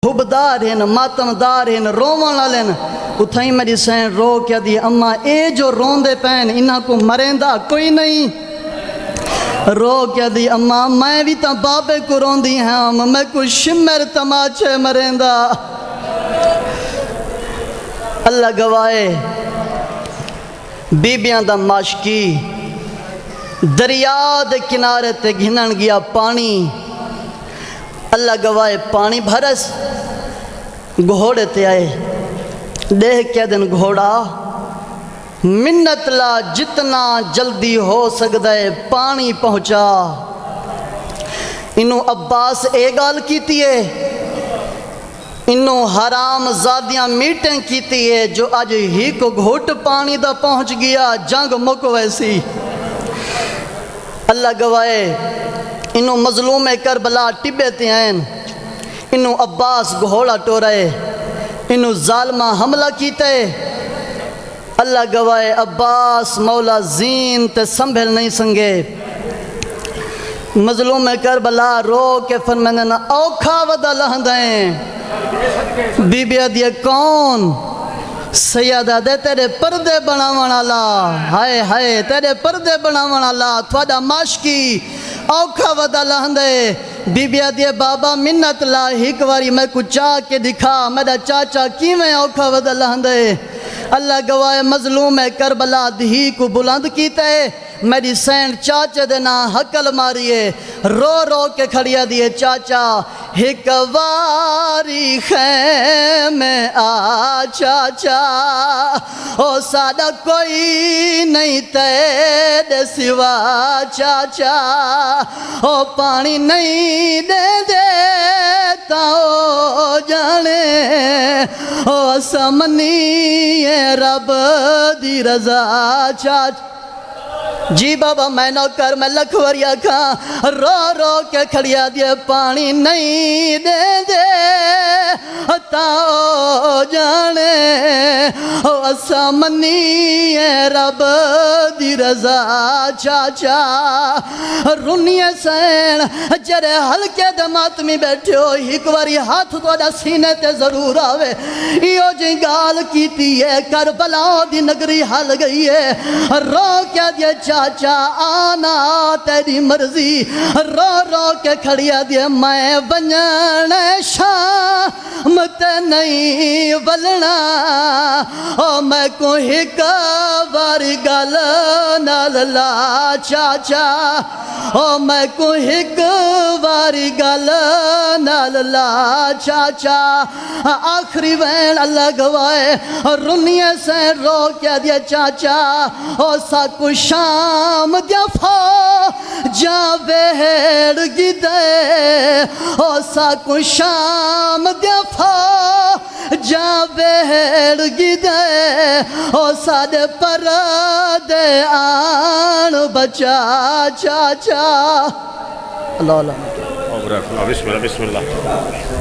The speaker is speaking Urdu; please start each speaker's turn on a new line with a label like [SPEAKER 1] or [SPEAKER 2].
[SPEAKER 1] حبدار ہیں ماتمدار ہیں روون والے اتھائی میری سین رو کیا دی اما اے جو رون دے پین انہاں کو مریندا کوئی نہیں رو کیا دی اما میں بھی تا بابے کو رون دی ہاں میں کو شمر تماچے مریندا اللہ گوائے بیبیاں دا ماشکی دریا دے کنارے تے گھنن گیا پانی اللہ گوائے پانی بھرس گھوڑے تے آئے دیکھ کیا دن گھوڑا منت لا جتنا جلدی ہو سکتا ہے پانی پہنچا انہوں عباس اے گال کیتی ہے انہوں حرام زادیاں میٹنگ کیتی ہے جو آج ہی کو گھوٹ پانی دا پہنچ گیا جنگ مکو ایسی اللہ گوائے انہوں مظلوم کربلا ٹبے تے ہیں انہوں عباس گھوڑا ٹورائے انہوں ظالمہ حملہ کیتے اللہ گوائے عباس مولا زین تے سنبھل نہیں سنگے مظلوم کربلا رو کے فرمانے نا اوکھا ودا لہندائیں بی بی دیئے کون سیادہ دے تیرے پردے بناوان اللہ ہائے ہائے تیرے پردے بناوان اللہ تھوڑا ماشکی اوکھا ودا لہندے بی بی دیئے بابا منت لا ہک واری میں کو چاہ کے دکھا میرا چاچا کیویں اوکھا ودا لہندے اللہ گوائے مظلوم کربلا دہی کو بلند کیتے میری سین چاچے دینا حقل ماریے رو رو کے کھڑیا دیئے چاچا ہک واری خیمے آ چاچا او سادہ کوئی نہیں تیرے سوا چاچا او پانی نہیں دے دیتا او جانے او سمنی رب دی رضا چاچا جی بابا میں نوکر میں لکھوریا کھاں رو رو کے کھڑیا دیے پانی نہیں دے دے تاؤ جانے او اسا منی رب دی رضا چاچا رنی سین جرے ہلکے دمات میں بیٹھے ہو ایک واری ہاتھ توڑا سینے تے ضرور آوے ایو جنگال کیتی ہے کربلا دی نگری حل گئی ہے رو کیا دیے چاچا آنا تیری مرضی رو رو کے کھڑیا دیے میں بنجن شام تے نہیں ولنا او میں کو ہک واری گل نال لا چاچا او میں کو ہک واری گل نال لا چاچا آخری وین اللہ گوائے رنیے سے رو کیا دیا چاچا او سا کو شام دیا جا بہڑ گدے او سا کو شام دیا جا بہڑ گدے او سادے پر دے آن بچا چاچا اللہ اللہ
[SPEAKER 2] بسم اللہ